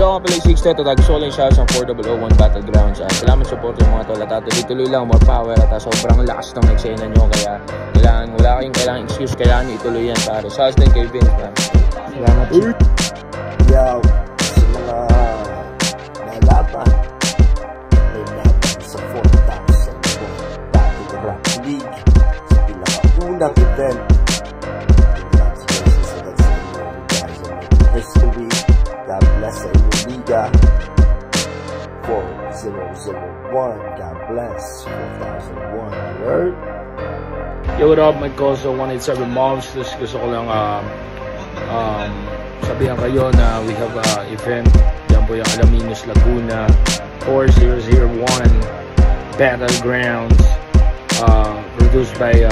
Yo, ako pala yung 6 Teto. Gusto ko lang siya sa 4001 Battlegrounds. Salamat sa support ng mga tol. At tuloy lang, more power. At sobrang lakas ng eksena nyo. Kaya wala kayong kailangan excuse. Kailangan nyo ituloy yan, pare. Sa din kay Vince, man. Salamat. Yo, sa mga nalaban, may laban sa 4,000 Battle Rap League sa pinakaunang event. Congratulations agad sa inyo. You guys are making history. God bless sa inyong liga. 4001. God bless. 4001. Word. Yo, what up, my cousin 187 Monsters. Gusto ko lang sabihan kayo na we have event. Yan po yung Alaminos, Laguna 4001 Battlegrounds, produced by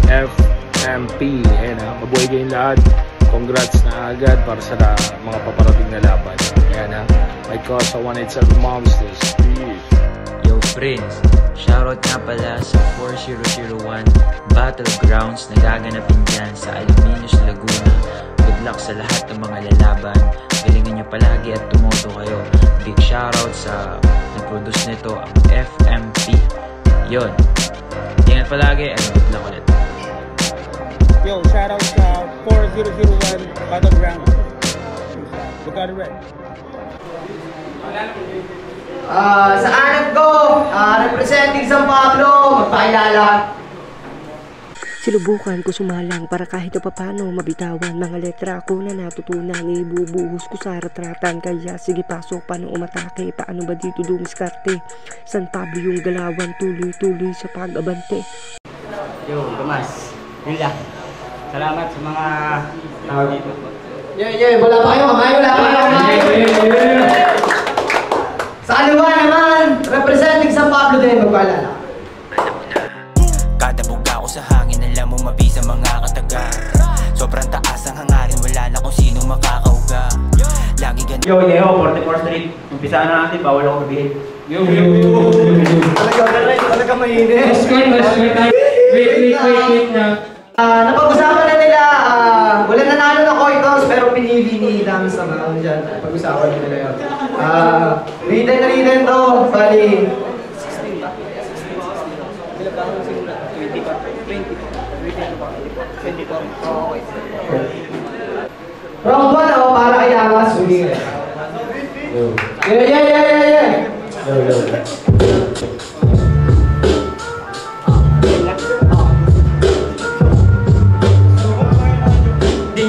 FMP. Ayan, mabuhay kayong lahat. Congrats na agad para sa mga paparating na laban. Ayan, my cousin 187 Monsters. Peace. Yo, Prince, shoutout nga pala sa 4001 Battlegrounds na gaganapin dyan sa Alaminos, Laguna. Good luck sa lahat ng mga lalaban. Galingan nyo palagi at tumoto kayo. Big shoutout sa nag-produce nito, ang FMP. Yun. Ingat palagi and good luck ulit. Yo, shoutout sa 4001 Battleground. Look at it red. Sa anak ko, representing San Pablo, magpakilala. Sinubukan ko sumalang para kahit paano mabitawan mga letra ko na natutunan, ibubuhos ko sa retratan. Kaya sige pasok, paano umatake, paano ba dito dumiskarte? San Pablo yung galawan, tuloy-tuloy sa pag-abante. Yo, Tomas, yun lang. Salamat sa mga tao dito. Wala pa kayo, kamay, wala pa kayo. Sa kaliwa naman, representing San Pablo din, magpaalala. Kada buga ko sa hangin, alam mo mabisa mga kataga. Sobrang taas ang hangarin, wala na kung sino makakauga. Lagi ganito. Yo, 44th Street. Umpisa na natin, bawal ako mabihin. Yo. Talaga mainit. Wait na. Napag-usapan na nila, wala nanalo na Coitos pero pinili ni Dami sa mga dyan. Pag-usapan na nila yun. Written to, bali. 16 ba? 16. Ilang ba akong simula? 20 pa? 20 pa? 20 pa? Okay. Round 1 ako para kay Damas. Yeah.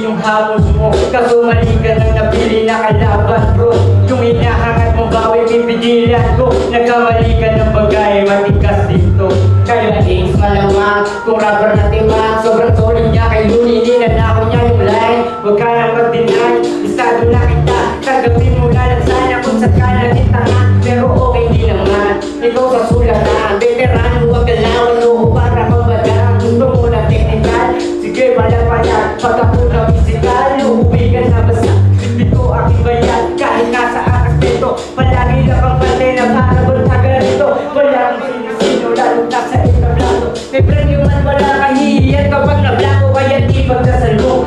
Yung hapon mo, kaso mali ka nang napili na kalaban bro. Yung inahangat mo bawi, pipigilan ko. Nagkamali ka ng bagay, matigas dito. Kaya Ace malamang, kung rubber na timang. Sobrang solid niya kay Luni, ninanako niya yung line. Huwag ka nang mag-deny, estado na kita. Tanggapin mo na lang sana kung saan ka naging tanga. Pero okay di naman, ikaw sa sulatan. Veteran, huwag galawan mo para mabalang. Gusto mo na technical, sige pala-pala. Pagkapun na physical, uuwi ka na basta. Bito aking bayan, kahit nasa akas dito. Palagi lang ang pati na parabol na ganito. Wala kang sinisino, lalo nasa itablado. May premyo man wala kahihiyan kapag nablako. Kaya di pagkasalo,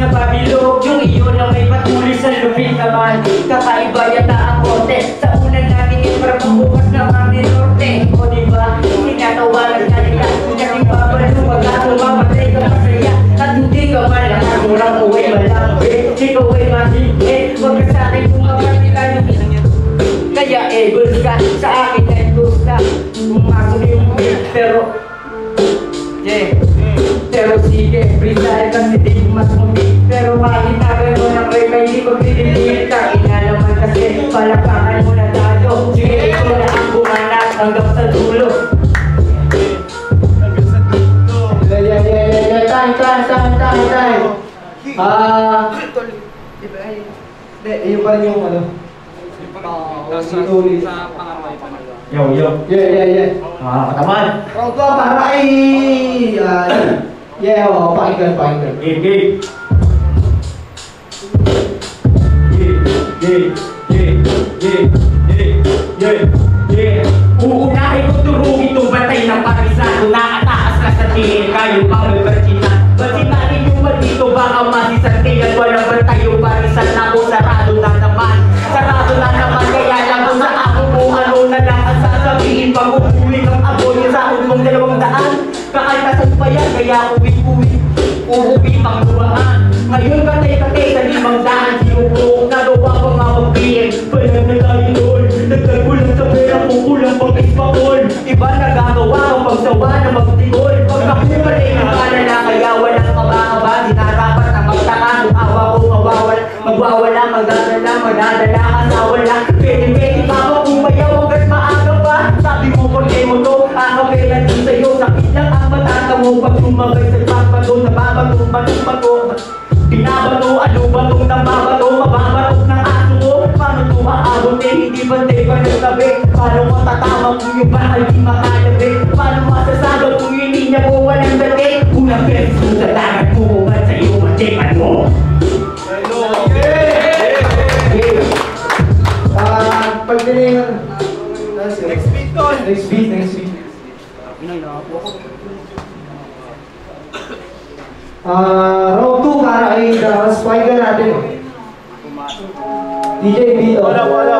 na pabilog, yung iyon na may patuloy sa lupit naman. Kakaiba yata ang konte, sa unan natin para pagbukas ng aming norte. O diba, tinatawanan ka nila, kasi babalo pagka tumamatay ka masaya. At hindi ka malakas, murang uwi malambi, ikaw ay mahigit, huwag ka sa akin kumapati tayo. Kaya eagles ka, sa akin ay gusta, pumasok yung beat, pero pero sige, freestyle kasi di mas muli. Pero kahit na gano'n ang rap ay di magtitindil ka. Inalaman kasi palapakan mo na tayo. Sige, ito na ang bumanas hanggang sa dulo. Time. Yung pa rin yung ano? Yo. Yeah. Kataman. Round 2 para ay... pakinggan. Game. Uunahin ko turugin itong batay ng parisado. Nakataas ka sa tingin kayo pang magbarsinan. Barsinanin yung maldito baka masisantingan. Walang bantay yung parisan na ko sarado na naman. Kaya lang kung sa ako kung ano na lang ang sasabihin. Pag uuwi ng aboy sa akin mong 200. Kakaltasan pa yan kaya uuwi pang dumaan. Ngayon katay-katay sa 500. Sinubok nagawa ko nga mag-PM. Bayan na tayo doon. Nagkagulang sa pera kung kulang pang ispakol. Iba nagagawa ang pagsawa na magtigol. Pag nakumalay ng kalala kaya walang kabangaba. Dinarapat na magtaka kung awa ko magwawala, magdadala asawa lang. Pwede baba kung bayaw hanggat maaga pa. Sabi mo konti mo to, akapela din sa'yo. Sakit lang ang matata mo pag sumagay sa pagbato. Nababato, binabato, ano ba itong nababato? Mababatok ng aso mo. Paano ito maabot hindi bantay pa ng tabi? Paano matatama kung yung bahal di makalabi? Paano masasagot kung yung linya mo walang dati? Unang beses mo sa dagat mo, umat sa iyo matipan mo. Pagdilingan. Next beat. Round 2 para ay pakinggan natin. DJ Vito. Wala.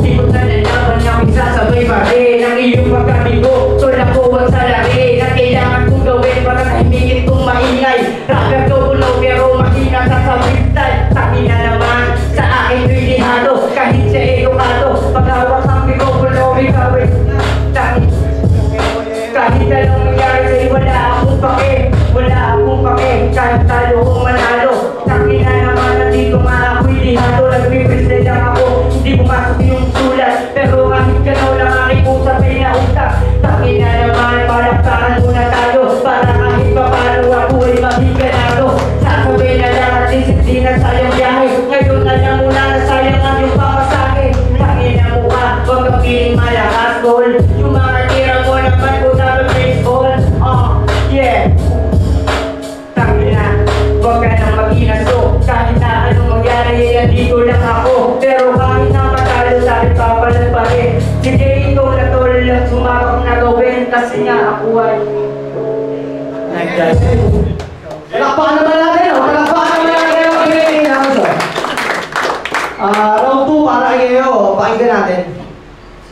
Sikot na nalaman niyang isasabay pa rin ang iyong pagkabigo. Tula ko ang salari na kailangan kong gawin para tahimigin kong maingay. Rapper ko ulo pero mahina sa sabitay. Sabi na naman sa akin rilihado kahit sa edukado. Paghawak ng microphone recovery. Kahit anong nangyari sa'yo wala akong pake. Kahit talo kong manalo. Sabi na naman nandito nga ako'y lihado. Nagpipresent lang ako, hindi pumasok yung sulat. Pero kahit ganaw lang aking usap ay nausap. Sabi na naman palakpakan muna tayo. Para kahit papalo ako ay mahiganado. Sasabi na lang at hindi na sayang biyahe. Ngayon na lang muna nasayang ang yung pamasahe. Sabi na mukha, huwag kang piling malakas tol. Yung mga tira mo naman ko na baseball. Sabi na, huwag ka nang mag-inaso. Kahit na anong mangyari, nandito lang ako. Pero kahit na matalo sa akin, papalan pa rin. Sige, ikaw na tol lang sumakap na gawin. Kasi nga ako ay Palakpakan naman natin. Round 2 para kayo. Pakinggan natin.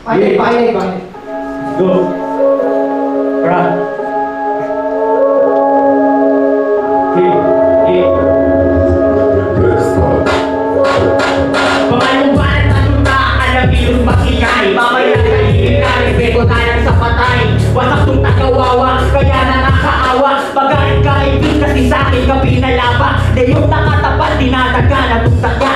Pakinggan. go. Run. Pamanong ba ang tatuta? Alam yung makikay. Mamaya sa ikinay. Beko tayo sa patay. Wasak tong tagawawa. Kaya nakakaawa. Pagkain-kaibig kasi sa akin ka pinalaba. De yung nakatapat. Dinadaga na itong sakya.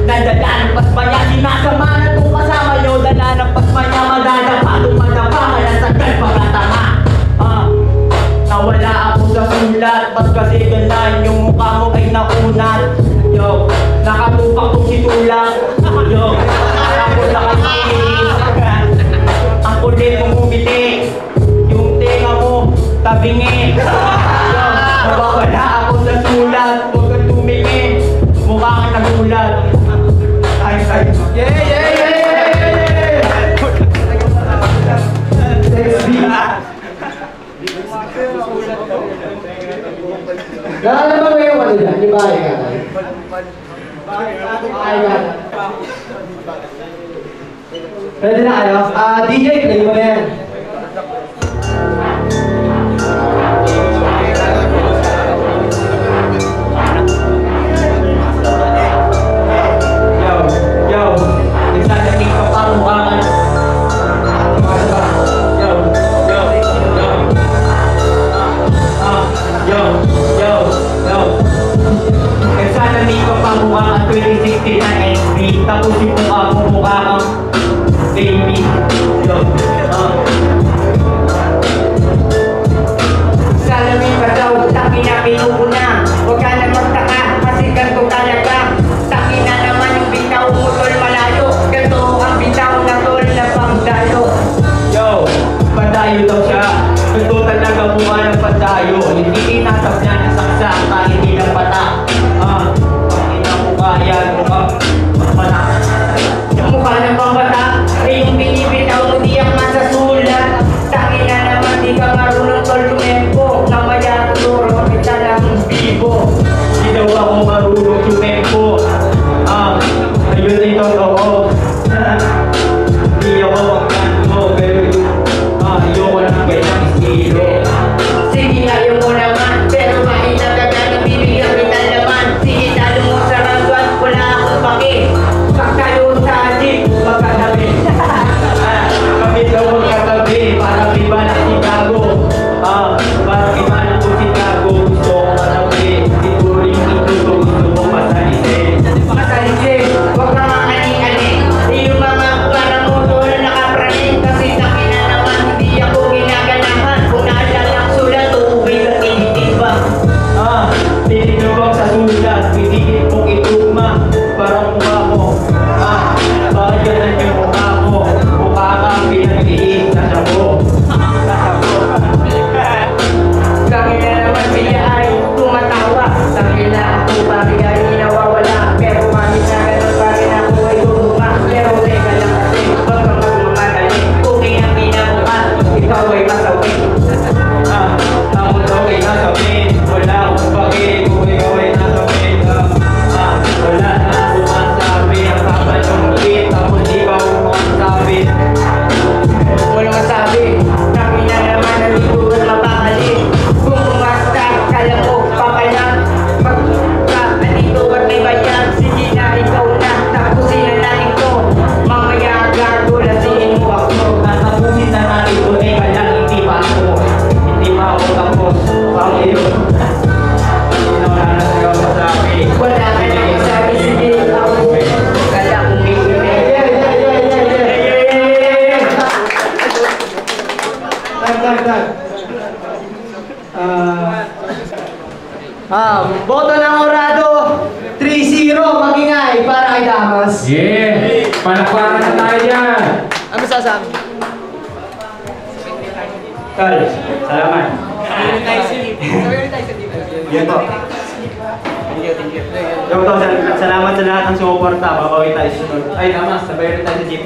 Nadala ng pasmanya. Sinasama na itong kasama nyo. Dala ng pasmanya. Madadapa. Dumadapa. Malasagad pagkatama. Nawala ako sa sulat. Ba't kasi ganyan yung mukha mo ay naunat. Yo, nakatupak tong situlang. Yo, ako nakakinis. Ang kulit mong umiti. Yung tenga mo tabingin. Yo, nawawala ako sa sulat. Huwag kang tumingin. Mukha kang nagulat. Ay. Yeah! Naalala mo yung ano dyan? Yung bahay ka? Bahay ka? Pwede na kayo? DJ, play mo yan. Tapos yung mukha kang baby. Salamin pa daw, taki na pinuna. Huwag ka na magtaka, kasi ganito talaga. Taki na naman yung bitaw mo tol malayo. Ganito ang bitaw na tol na pangdayo. Yo, padayo daw siya. Ganito talaga mukha ng padayo. Hindi tinatap niya ng saksa, kahit hindi ng pata. Pangin ang mukha yan, mukha. Yung mukha ng pambata, yung binibitaw mo di ang masasulat. Tangin na naman di ka marunong tol tumempo. Namaya tuturo kita ng bibo. Di daw ako marunong tumempo. Ayun ay totoo. Di ako magkano, pero ayoko ng ganyang estilo. Sige ayaw mo naman, pero kahit nagagano bibigyan kita naman. Sige talo mo sa rangwan, wala akong pake. Pagkayo sa jeep, magkatabi. Kami daw magkatabi, parang iba ng Chicago. Parang iba ng Chicago. Gusto ko matabi, siguro yung ito gusto ko masalisin. Masalisin, huwag ka nga aning-aning. Yung mga parang motor nakapraning. Kasi sakin na naman, hindi ako ginaganahan. Kung naalala ang sulat, uuwi ka tinitiba. Tinitubang sa sulat, pinigit mong ituma. Parang mukha mo. Bakit ganun yung mukha mo? Mukha kang pinag-iit na sabo. Kami na naman sila ay tumatawa. Kami na ako bakit ay nawawala. Pero kami na ganun pa rin ako ay tutuma. Pero teka lang kasi huwag kang magmamadali. Kung ang pinamukha, ikaw ay masawi. Ako daw ay nasawi. Wala akong bakit kung ikaw ay nasawi. Wala na ako masabi. Ang kapal yung ulit. Tapos di ba ako masabi? Wala masabi. Kami na naman nalito at mapakali. Kung umasta, kala mo papalang. Pagka nalito at may bayan. Sige na ikaw na. Tapusin na natin to. Mamaya gago lasiin mo ako. Tapusin na natin to. Teka lang, hindi pa ako. Hindi pa ako tapos. Ang iyo. Wala na sigaw masabi. Wala ka na masabi. Sige ako. Kala kong may boto ng Orado 3-0 magingay para kay Damas. Yeah! Palakpakan na tayo yan! Ano sasabi? Tol, salamat. Yan po. Thank you. Yo, Tol, salamat sa lahat ng sumuporta. Babawi tayo sunod. Ay, Damas, sabay rin tayo sa jeep.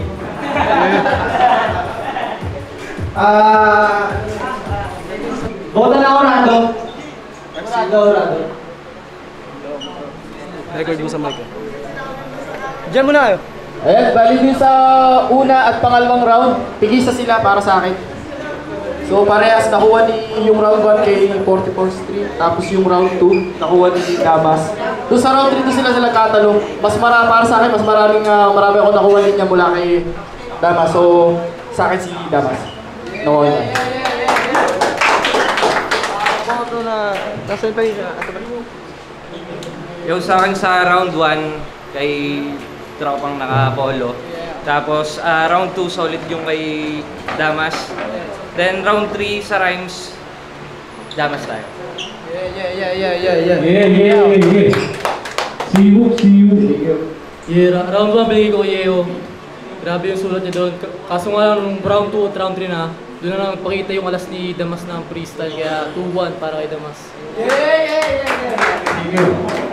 Boto ng Orado. Orado. Record mo sa mic. Diyan muna kayo. Ayan, bali din sa una at pangalawang round, tigisa sila para sa akin. So parehas nakuha ni yung round 1 kay 44th Street, tapos yung round 2 nakuha ni Damas. So sa round 3 sila nagkatanong, mas marami para sa akin, mas marami ako nakuha niya mula kay Damas. So sa akin si Damas. Nakuha niya. Yung sa akin sa round 1 kay tropang naka-polo. Tapos round 2 solid yung kay Damas. Then round 3 sa rhymes, Damas tayo. Yeah. See you. Yeah, round 1 binigay ko kay Yeo. Grabe yung sulat niya doon. Kaso nga lang, nung round 2 at round 3 na, doon na nagpakita yung alas ni Damas ng freestyle. Kaya 2-1 para kay Damas. Yeah.